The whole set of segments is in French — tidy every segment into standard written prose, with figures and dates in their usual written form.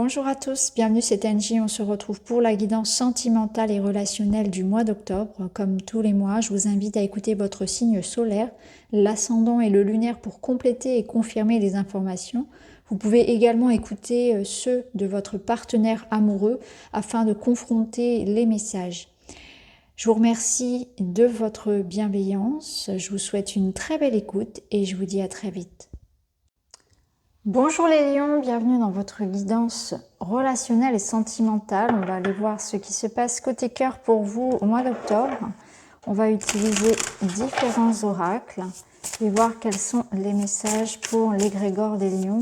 Bonjour à tous, bienvenue, c'est Angie. On se retrouve pour la guidance sentimentale et relationnelle du mois d'octobre. Comme tous les mois, je vous invite à écouter votre signe solaire, l'ascendant et le lunaire pour compléter et confirmer les informations. Vous pouvez également écouter ceux de votre partenaire amoureux afin de confronter les messages. Je vous remercie de votre bienveillance, je vous souhaite une très belle écoute et je vous dis à très vite. Bonjour les lions, bienvenue dans votre guidance relationnelle et sentimentale. On va aller voir ce qui se passe côté cœur pour vous au mois d'octobre. On va utiliser différents oracles et voir quels sont les messages pour l'égrégore des lions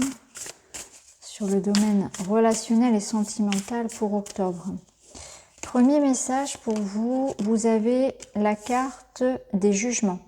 sur le domaine relationnel et sentimental pour octobre. Premier message pour vous, vous avez la carte des jugements.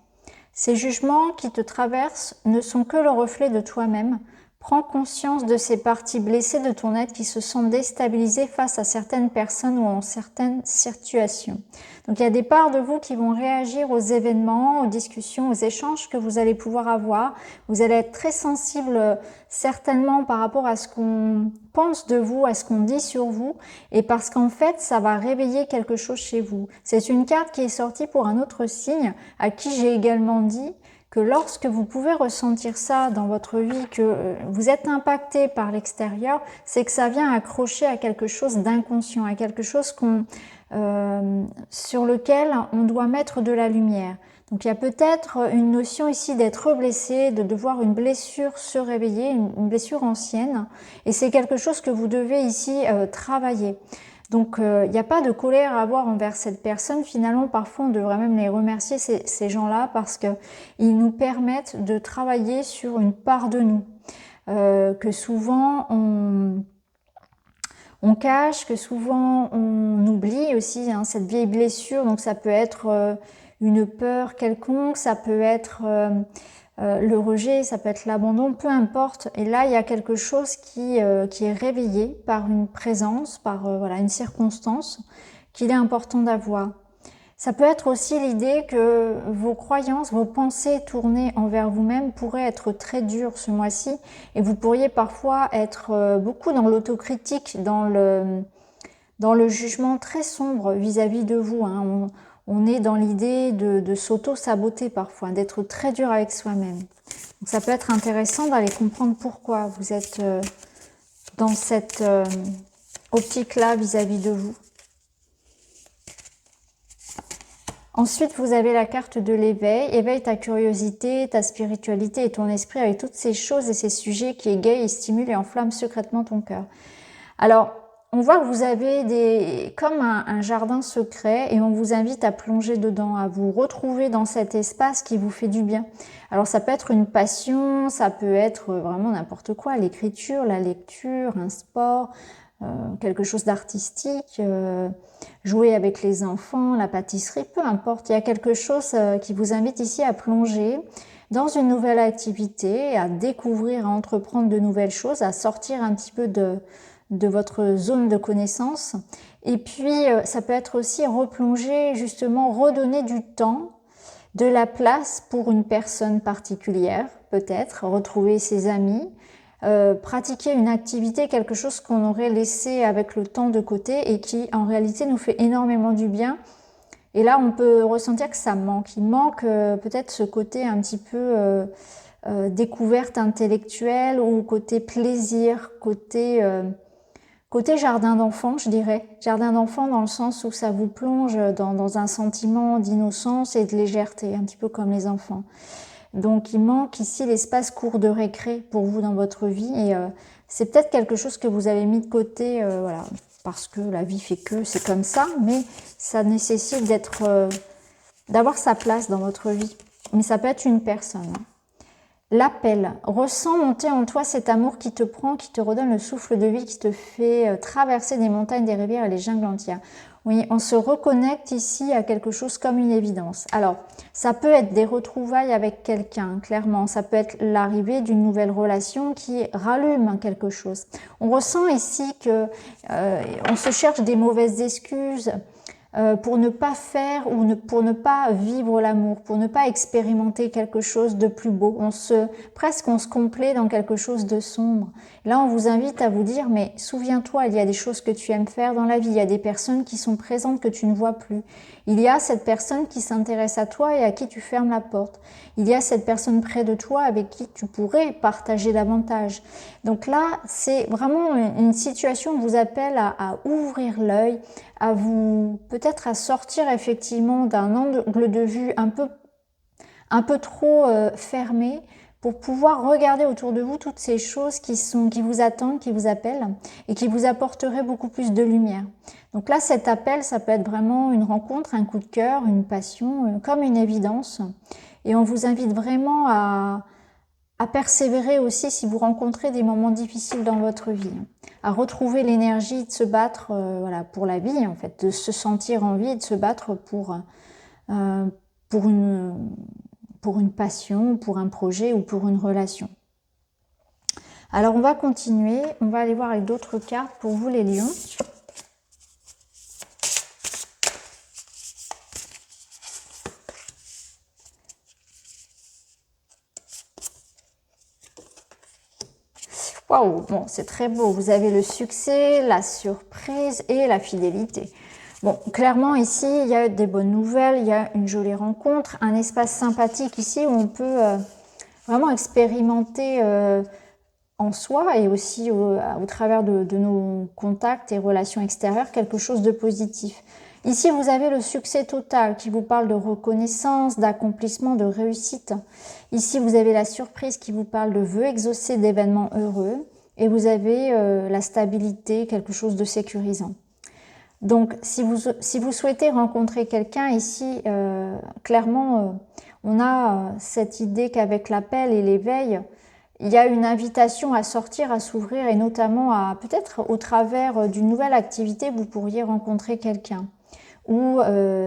Ces jugements qui te traversent ne sont que le reflet de toi-même. Prends conscience de ces parties blessées de ton être qui se sentent déstabilisées face à certaines personnes ou en certaines situations. Donc il y a des parts de vous qui vont réagir aux événements, aux discussions, aux échanges que vous allez pouvoir avoir. Vous allez être très sensible certainement par rapport à ce qu'on pense de vous, à ce qu'on dit sur vous, et parce qu'en fait ça va réveiller quelque chose chez vous. C'est une carte qui est sortie pour un autre signe à qui j'ai également dit que lorsque vous pouvez ressentir ça dans votre vie, que vous êtes impacté par l'extérieur, c'est que ça vient accrocher à quelque chose d'inconscient, à quelque chose sur lequel on doit mettre de la lumière. Donc il y a peut-être une notion ici d'être blessé, de voir une blessure se réveiller, une blessure ancienne, et c'est quelque chose que vous devez ici travailler. Donc, il n'y a pas de colère à avoir envers cette personne. Finalement, parfois, on devrait même les remercier, ces gens-là, parce qu'ils nous permettent de travailler sur une part de nous, que souvent on cache, que souvent on oublie aussi, hein, cette vieille blessure. Donc, ça peut être une peur quelconque, ça peut être le rejet, ça peut être l'abandon, peu importe. Et là, il y a quelque chose qui est réveillé par une présence, par voilà, une circonstance qu'il est important d'avoir. Ça peut être aussi l'idée que vos croyances, vos pensées tournées envers vous-même pourraient être très dures ce mois-ci, et vous pourriez parfois être beaucoup dans l'autocritique, dans le jugement très sombre vis-à-vis de vous, hein. On est dans l'idée de s'auto-saboter parfois, d'être très dur avec soi-même. Donc ça peut être intéressant d'aller comprendre pourquoi vous êtes dans cette optique-là vis-à-vis de vous. Ensuite, vous avez la carte de l'éveil. Éveille ta curiosité, ta spiritualité et ton esprit avec toutes ces choses et ces sujets qui égayent et stimulent et enflamment secrètement ton cœur. Alors, on voit que vous avez comme un jardin secret et on vous invite à plonger dedans, à vous retrouver dans cet espace qui vous fait du bien. Alors ça peut être une passion, ça peut être vraiment n'importe quoi, l'écriture, la lecture, un sport, quelque chose d'artistique, jouer avec les enfants, la pâtisserie, peu importe. Il y a quelque chose qui vous invite ici à plonger dans une nouvelle activité, à découvrir, à entreprendre de nouvelles choses, à sortir un petit peu de votre zone de connaissance. Et puis, ça peut être aussi replonger, justement, redonner du temps, de la place pour une personne particulière, peut-être, retrouver ses amis, pratiquer une activité, quelque chose qu'on aurait laissé avec le temps de côté et qui, en réalité, nous fait énormément du bien. Et là, on peut ressentir que ça manque. Il manque peut-être ce côté un petit peu découverte intellectuelle ou côté plaisir, côté jardin d'enfant, je dirais. Jardin d'enfant dans le sens où ça vous plonge dans un sentiment d'innocence et de légèreté, un petit peu comme les enfants. Donc il manque ici l'espace court de récré pour vous dans votre vie et c'est peut-être quelque chose que vous avez mis de côté, voilà, parce que la vie fait que c'est comme ça, mais ça nécessite d'avoir sa place dans votre vie. Mais ça peut être une personne. L'appel. Ressens monter en toi cet amour qui te prend, qui te redonne le souffle de vie, qui te fait traverser des montagnes, des rivières et les jungles entières. Oui, on se reconnecte ici à quelque chose comme une évidence. Alors, ça peut être des retrouvailles avec quelqu'un, clairement. Ça peut être l'arrivée d'une nouvelle relation qui rallume quelque chose. On ressent ici que on se cherche des mauvaises excuses. pour ne pas faire ou pour ne pas vivre l'amour, pour ne pas expérimenter quelque chose de plus beau. Presque on se complaît dans quelque chose de sombre. Là, on vous invite à vous dire, mais souviens-toi, il y a des choses que tu aimes faire dans la vie, il y a des personnes qui sont présentes que tu ne vois plus. Il y a cette personne qui s'intéresse à toi et à qui tu fermes la porte. Il y a cette personne près de toi avec qui tu pourrais partager davantage. Donc là, c'est vraiment une situation qui vous appelle à ouvrir l'œil, à vous peut-être à sortir effectivement d'un angle de vue un peu trop fermé pour pouvoir regarder autour de vous toutes ces choses qui vous attendent, qui vous appellent et qui vous apporteraient beaucoup plus de lumière. Donc là, cet appel, ça peut être vraiment une rencontre, un coup de cœur, une passion, comme une évidence. Et on vous invite vraiment à persévérer aussi si vous rencontrez des moments difficiles dans votre vie, à retrouver l'énergie de se battre voilà, pour la vie, en fait, de se sentir en vie et de se battre pour une passion, pour un projet ou pour une relation. Alors on va continuer, on va aller voir avec d'autres cartes pour vous les lions. Waouh, bon, c'est très beau. Vous avez le succès, la surprise et la fidélité. Bon, clairement ici, il y a des bonnes nouvelles, il y a une jolie rencontre, un espace sympathique ici où on peut vraiment expérimenter en soi et aussi au travers de nos contacts et relations extérieures quelque chose de positif. Ici, vous avez le succès total qui vous parle de reconnaissance, d'accomplissement, de réussite. Ici, vous avez la surprise qui vous parle de vœux exaucés, d'événements heureux. Et vous avez la stabilité, quelque chose de sécurisant. Donc, si vous souhaitez rencontrer quelqu'un ici, clairement, on a cette idée qu'avec l'appel et l'éveil, il y a une invitation à sortir, à s'ouvrir et notamment à peut-être au travers d'une nouvelle activité, vous pourriez rencontrer quelqu'un. Ou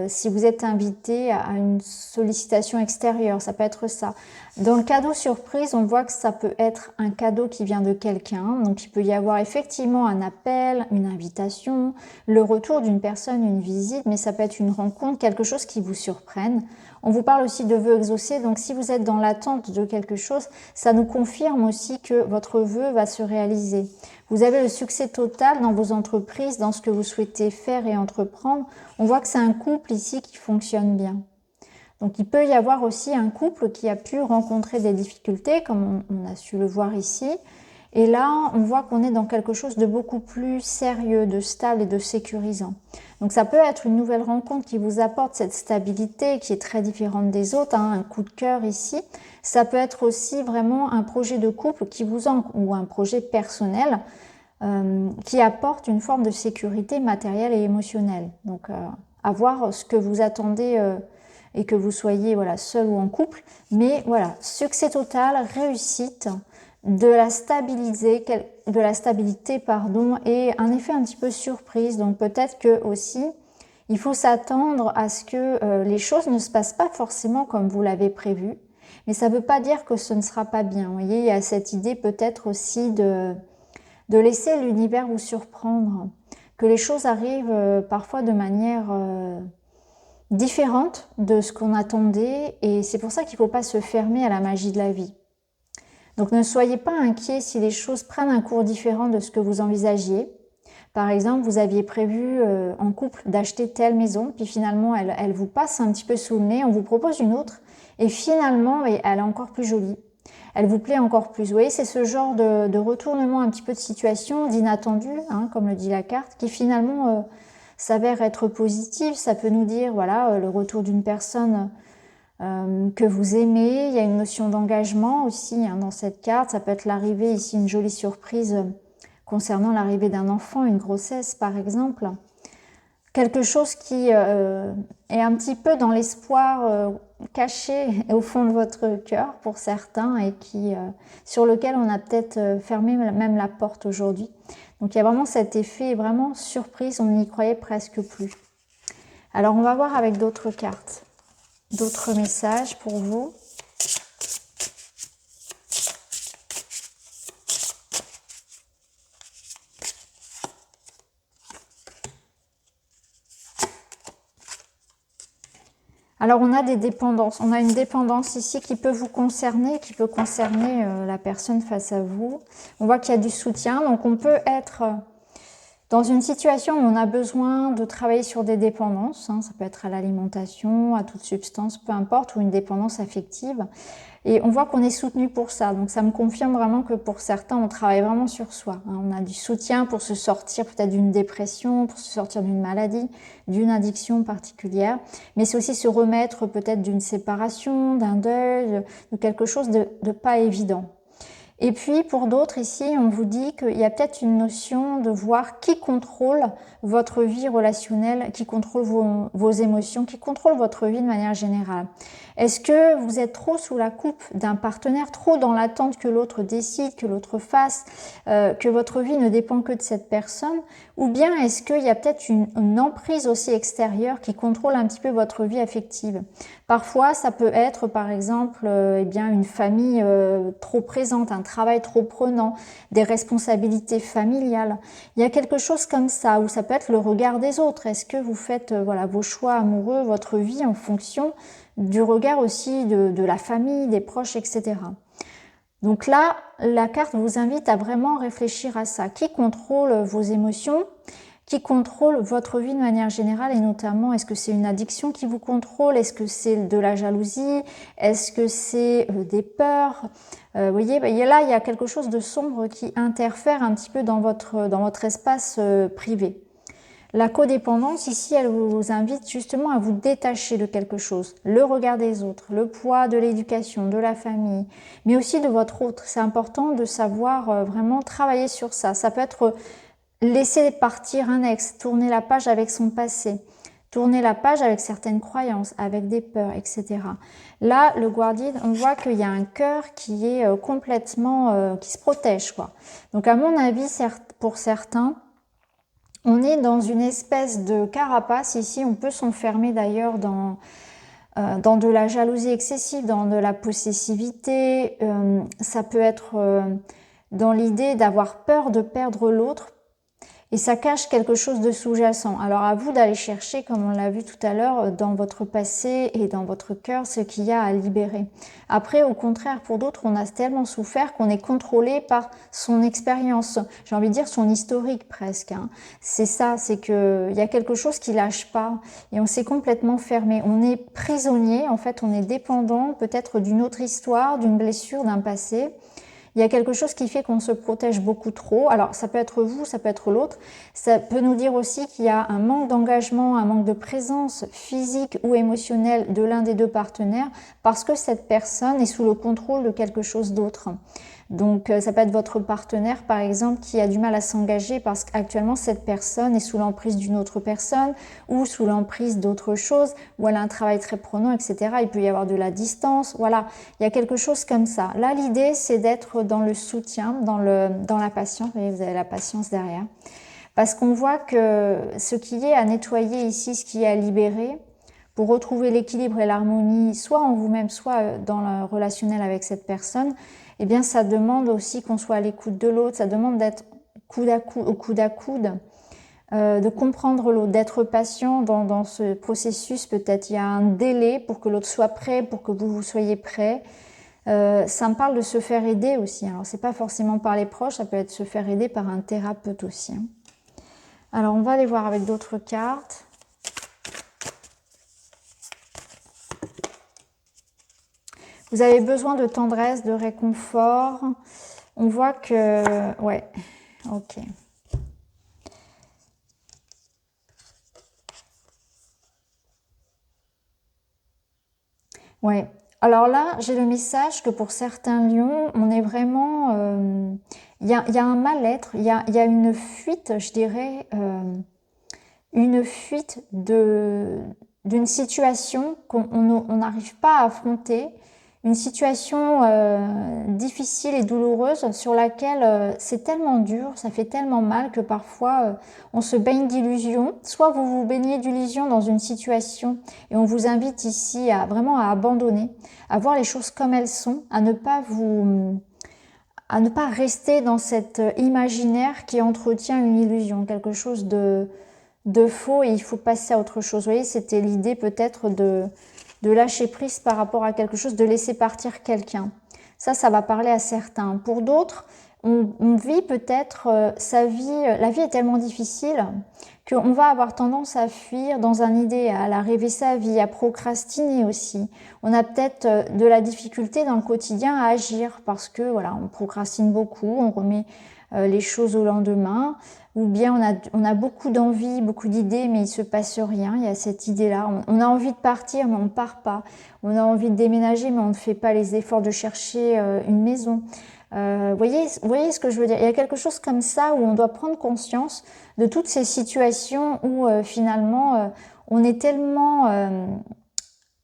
si vous êtes invité à une sollicitation extérieure, ça peut être ça. Dans le cadeau surprise, on voit que ça peut être un cadeau qui vient de quelqu'un. Donc il peut y avoir effectivement un appel, une invitation, le retour d'une personne, une visite, mais ça peut être une rencontre, quelque chose qui vous surprenne. On vous parle aussi de vœux exaucés, donc si vous êtes dans l'attente de quelque chose, ça nous confirme aussi que votre vœu va se réaliser. Vous avez le succès total dans vos entreprises, dans ce que vous souhaitez faire et entreprendre. On voit que c'est un couple ici qui fonctionne bien. Donc il peut y avoir aussi un couple qui a pu rencontrer des difficultés, comme on a su le voir ici. Et là, on voit qu'on est dans quelque chose de beaucoup plus sérieux, de stable et de sécurisant. Donc ça peut être une nouvelle rencontre qui vous apporte cette stabilité qui est très différente des autres, hein, un coup de cœur ici. Ça peut être aussi vraiment un projet de couple qui vous ou un projet personnel qui apporte une forme de sécurité matérielle et émotionnelle. Donc à voir ce que vous attendez et que vous soyez voilà, seul ou en couple. Mais voilà, succès total, réussite, de la stabilité pardon, et un effet un petit peu surprise. Donc peut-être que aussi il faut s'attendre à ce que les choses ne se passent pas forcément comme vous l'avez prévu, mais ça ne veut pas dire que ce ne sera pas bien. Vous voyez, il y a cette idée peut-être aussi de laisser l'univers vous surprendre, que les choses arrivent parfois de manière différente de ce qu'on attendait, et c'est pour ça qu'il ne faut pas se fermer à la magie de la vie. Donc ne soyez pas inquiets si les choses prennent un cours différent de ce que vous envisagiez. Par exemple, vous aviez prévu en couple d'acheter telle maison, puis finalement elle vous passe un petit peu sous le nez, on vous propose une autre, et finalement elle est encore plus jolie. Elle vous plaît encore plus. Vous voyez, c'est ce genre de retournement un petit peu de situation, d'inattendu, hein, comme le dit la carte, qui finalement s'avère être positif. Ça peut nous dire, voilà, le retour d'une personne que vous aimez. Il y a une notion d'engagement aussi hein, dans cette carte. Ça peut être l'arrivée, ici une jolie surprise concernant l'arrivée d'un enfant, une grossesse par exemple. Quelque chose qui est un petit peu dans l'espoir caché au fond de votre cœur pour certains et sur lequel on a peut-être fermé même la porte aujourd'hui. Donc il y a vraiment cet effet vraiment surprise, on n'y croyait presque plus. Alors on va voir avec d'autres cartes, d'autres messages pour vous. Alors, on a des dépendances. On a une dépendance ici qui peut vous concerner, qui peut concerner la personne face à vous. On voit qu'il y a du soutien. Donc, on peut être dans une situation où on a besoin de travailler sur des dépendances. Ça peut être à l'alimentation, à toute substance, peu importe, ou une dépendance affective. Et on voit qu'on est soutenu pour ça. Donc, ça me confirme vraiment que pour certains, on travaille vraiment sur soi. On a du soutien pour se sortir peut-être d'une dépression, pour se sortir d'une maladie, d'une addiction particulière. Mais c'est aussi se remettre peut-être d'une séparation, d'un deuil, de quelque chose de pas évident. Et puis, pour d'autres, ici, on vous dit qu'il y a peut-être une notion de voir qui contrôle votre vie relationnelle, qui contrôle vos émotions, qui contrôle votre vie de manière générale. Est-ce que vous êtes trop sous la coupe d'un partenaire, trop dans l'attente que l'autre décide, que l'autre fasse, que votre vie ne dépend que de cette personne? Ou bien est-ce qu'il y a peut-être une emprise aussi extérieure qui contrôle un petit peu votre vie affective? Parfois, ça peut être, par exemple, eh bien, une famille trop présente, un travail trop prenant, des responsabilités familiales. Il y a quelque chose comme ça, ou ça peut être le regard des autres. Est-ce que vous faites voilà, vos choix amoureux, votre vie en fonction du regard aussi de la famille, des proches, etc. Donc là, la carte vous invite à vraiment réfléchir à ça. Qui contrôle vos émotions? Qui contrôle votre vie de manière générale et notamment, est-ce que c'est une addiction qui vous contrôle? Est-ce que c'est de la jalousie? Est-ce que c'est des peurs? Vous voyez, là, il y a quelque chose de sombre qui interfère un petit peu dans votre espace privé. La codépendance, ici, elle vous invite justement à vous détacher de quelque chose. Le regard des autres, le poids de l'éducation, de la famille, mais aussi de votre autre. C'est important de savoir vraiment travailler sur ça. Ça peut être laisser partir un ex, tourner la page avec son passé, tourner la page avec certaines croyances, avec des peurs, etc. Là, le guardian, on voit qu'il y a un cœur qui est complètement, qui se protège, quoi. Donc, à mon avis, pour certains, on est dans une espèce de carapace. Ici, on peut s'enfermer d'ailleurs dans de la jalousie excessive, dans de la possessivité. Ça peut être dans l'idée d'avoir peur de perdre l'autre. Et ça cache quelque chose de sous-jacent. Alors à vous d'aller chercher, comme on l'a vu tout à l'heure, dans votre passé et dans votre cœur, ce qu'il y a à libérer. Après, au contraire, pour d'autres, on a tellement souffert qu'on est contrôlé par son expérience. J'ai envie de dire son historique presque. C'est ça, c'est que il y a quelque chose qui lâche pas et on s'est complètement fermé. On est prisonnier, en fait, on est dépendant peut-être d'une autre histoire, d'une blessure, d'un passé. Il y a quelque chose qui fait qu'on se protège beaucoup trop. Alors, ça peut être vous, ça peut être l'autre. Ça peut nous dire aussi qu'il y a un manque d'engagement, un manque de présence physique ou émotionnelle de l'un des deux partenaires parce que cette personne est sous le contrôle de quelque chose d'autre. Donc, ça peut être votre partenaire, par exemple, qui a du mal à s'engager parce qu'actuellement, cette personne est sous l'emprise d'une autre personne ou sous l'emprise d'autre chose, ou elle a un travail très prenant, etc. Il peut y avoir de la distance. Voilà, il y a quelque chose comme ça. Là, l'idée, c'est d'être dans le soutien, dans la patience. Vous voyez, vous avez la patience derrière. Parce qu'on voit que ce qui est à nettoyer ici, ce qui est à libérer, pour retrouver l'équilibre et l'harmonie, soit en vous-même, soit dans le relationnel avec cette personne, eh bien, ça demande aussi qu'on soit à l'écoute de l'autre, ça demande d'être coude à coude, de comprendre l'autre, d'être patient dans ce processus. Peut-être il y a un délai pour que l'autre soit prêt, pour que vous soyez prêt. Ça me parle de se faire aider aussi. Alors, c'est pas forcément par les proches, ça peut être se faire aider par un thérapeute aussi. Alors, on va aller voir avec d'autres cartes. Vous avez besoin de tendresse, de réconfort. On voit que... Ouais, ok. Ouais. Alors là, j'ai le message que pour certains lions, on est vraiment... Il y a un mal-être, il y a une fuite, je dirais, une fuite d'une situation qu'on n'arrive pas à affronter, une situation difficile et douloureuse sur laquelle c'est tellement dur, ça fait tellement mal que parfois on se baigne d'illusions. Soit vous vous baignez d'illusions dans une situation et on vous invite ici à vraiment à abandonner, à voir les choses comme elles sont, à ne pas rester dans cet imaginaire qui entretient une illusion, quelque chose de faux et il faut passer à autre chose. Vous voyez, c'était l'idée peut-être de lâcher prise par rapport à quelque chose, de laisser partir quelqu'un. Ça va parler à certains. Pour d'autres, on vit peut-être sa vie, la vie est tellement difficile qu'on va avoir tendance à fuir dans un idéal, à rêver sa vie, à procrastiner aussi. On a peut-être de la difficulté dans le quotidien à agir parce que voilà, on procrastine beaucoup, on remet les choses au lendemain, ou bien on a beaucoup d'envie, beaucoup d'idées, mais il se passe rien. Il y a cette idée-là. On a envie de partir, mais on ne part pas. On a envie de déménager, mais on ne fait pas les efforts de chercher une maison. Voyez ce que je veux dire? Il y a quelque chose comme ça où on doit prendre conscience de toutes ces situations où finalement on est tellement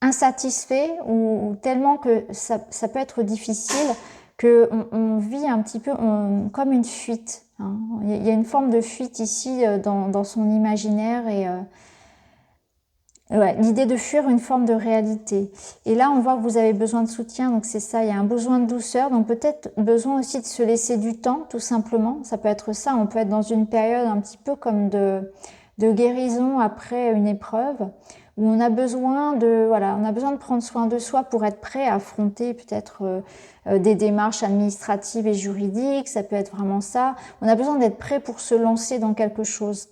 insatisfait ou tellement que ça peut être difficile que on vit un petit peu comme une fuite. Hein. Il y a une forme de fuite ici dans son imaginaire et ouais, l'idée de fuir une forme de réalité. Et là, on voit que vous avez besoin de soutien, donc c'est ça, il y a un besoin de douceur, donc peut-être besoin aussi de se laisser du temps, tout simplement. Ça peut être ça, on peut être dans une période un petit peu comme de guérison après une épreuve, où on a besoin on a besoin de prendre soin de soi pour être prêt à affronter peut-être des démarches administratives et juridiques, ça peut être vraiment ça. On a besoin d'être prêt pour se lancer dans quelque chose.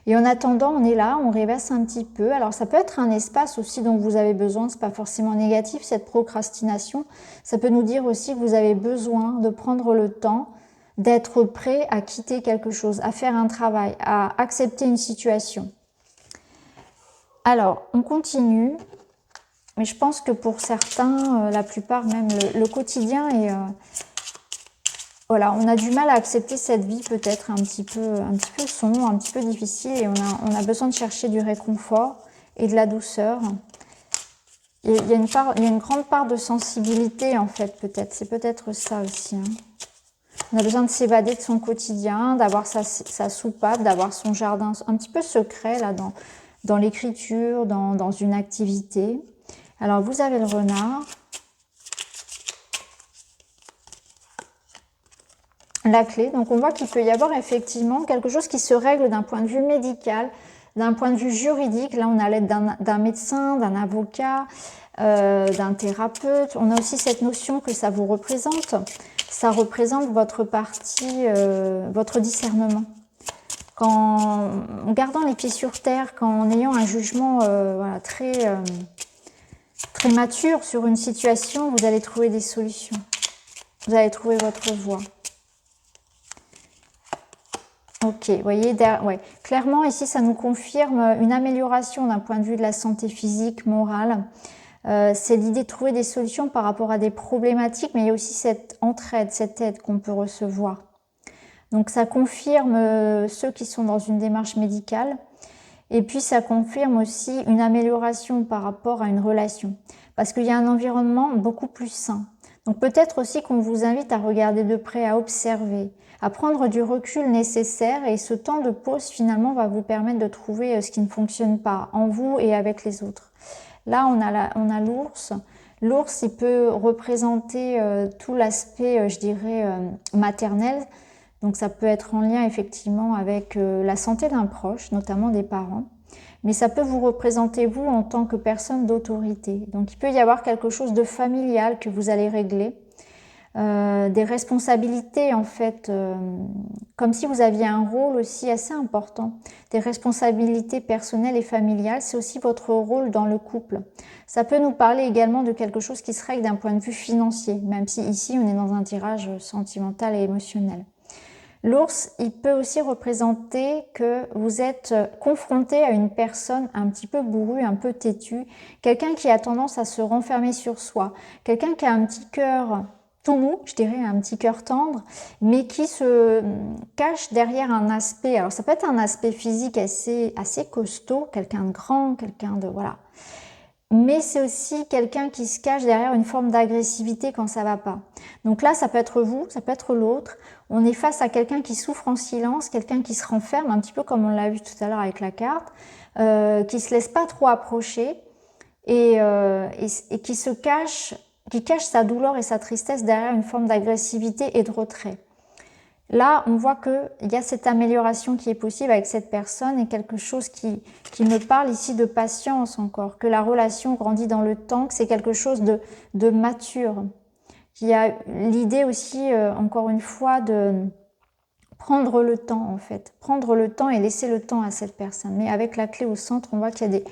Et en attendant, on est là, on rêvasse un petit peu. Alors ça peut être un espace aussi dont vous avez besoin, c'est pas forcément négatif cette procrastination. Ça peut nous dire aussi que vous avez besoin de prendre le temps d'être prêt à quitter quelque chose, à faire un travail, à accepter une situation. Alors, on continue. Mais je pense que pour certains, la plupart même, le quotidien est... voilà, on a du mal à accepter cette vie peut-être un petit peu sombre, un petit peu difficile et on a besoin de chercher du réconfort et de la douceur. Il y a une grande part de sensibilité en fait peut-être, c'est peut-être ça aussi. Hein. On a besoin de s'évader de son quotidien, d'avoir sa soupape, d'avoir son jardin un petit peu secret là dans l'écriture, dans une activité. Alors vous avez le renard. La clé, donc on voit qu'il peut y avoir effectivement quelque chose qui se règle d'un point de vue médical, d'un point de vue juridique. Là, on a l'aide d'un médecin, d'un avocat, d'un thérapeute. On a aussi cette notion que ça vous représente. Ça représente votre partie, votre discernement. En gardant les pieds sur terre, en ayant un jugement voilà, très mature sur une situation, vous allez trouver des solutions. Vous allez trouver votre voie. Ok, vous voyez, ouais. Clairement, ici, ça nous confirme une amélioration d'un point de vue de la santé physique, morale. C'est l'idée de trouver des solutions par rapport à des problématiques, mais il y a aussi cette entraide, cette aide qu'on peut recevoir. Donc, ça confirme ceux qui sont dans une démarche médicale. Et puis, ça confirme aussi une amélioration par rapport à une relation. Parce qu'il y a un environnement beaucoup plus sain. Donc, peut-être aussi qu'on vous invite à regarder de près, à observer, à prendre du recul nécessaire. Et ce temps de pause, finalement, va vous permettre de trouver ce qui ne fonctionne pas en vous et avec les autres. Là, on a l'ours. L'ours, il peut représenter tout l'aspect, je dirais, maternel. Donc ça peut être en lien effectivement avec la santé d'un proche, notamment des parents. Mais ça peut vous représenter vous en tant que personne d'autorité. Donc il peut y avoir quelque chose de familial que vous allez régler. Des responsabilités en fait, comme si vous aviez un rôle aussi assez important. Des responsabilités personnelles et familiales, c'est aussi votre rôle dans le couple. Ça peut nous parler également de quelque chose qui se règle d'un point de vue financier, même si ici on est dans un tirage sentimental et émotionnel. L'ours, il peut aussi représenter que vous êtes confronté à une personne un petit peu bourrue, un peu têtue, quelqu'un qui a tendance à se renfermer sur soi, quelqu'un qui a un petit cœur tout mou, je dirais un petit cœur tendre, mais qui se cache derrière un aspect, alors ça peut être un aspect physique assez costaud, quelqu'un de grand, quelqu'un de, voilà. Mais c'est aussi quelqu'un qui se cache derrière une forme d'agressivité quand ça va pas. Donc là, ça peut être vous, ça peut être l'autre. On est face à quelqu'un qui souffre en silence, quelqu'un qui se renferme, un petit peu comme on l'a vu tout à l'heure avec la carte, qui se laisse pas trop approcher et qui se cache, qui cache sa douleur et sa tristesse derrière une forme d'agressivité et de retrait. Là, on voit qu'il y a cette amélioration qui est possible avec cette personne et quelque chose qui me parle ici de patience encore, que la relation grandit dans le temps, que c'est quelque chose de mature. Il y a l'idée aussi, encore une fois, de prendre le temps en fait. Prendre le temps et laisser le temps à cette personne. Mais avec la clé au centre, on voit qu'il y a des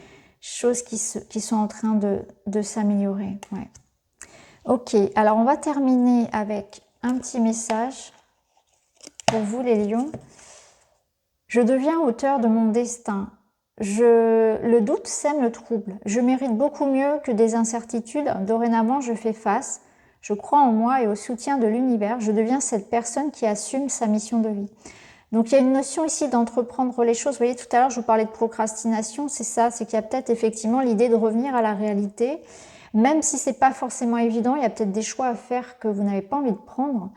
choses qui sont en train de s'améliorer. Ouais. Ok, alors on va terminer avec un petit message pour vous les lions. Je deviens auteur de mon destin. Le doute sème le trouble. Je mérite beaucoup mieux que des incertitudes. Dorénavant, je fais face. Je crois en moi et au soutien de l'univers. Je deviens cette personne qui assume sa mission de vie. Donc, il y a une notion ici d'entreprendre les choses. Vous voyez, tout à l'heure, je vous parlais de procrastination. C'est ça, c'est qu'il y a peut-être effectivement l'idée de revenir à la réalité. Même si c'est pas forcément évident, il y a peut-être des choix à faire que vous n'avez pas envie de prendre.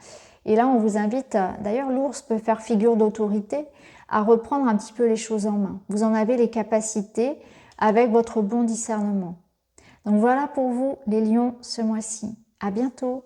Et là, on vous invite d'ailleurs, l'ours peut faire figure d'autorité, à reprendre un petit peu les choses en main. Vous en avez les capacités avec votre bon discernement. Donc voilà pour vous, les lions, ce mois-ci. À bientôt!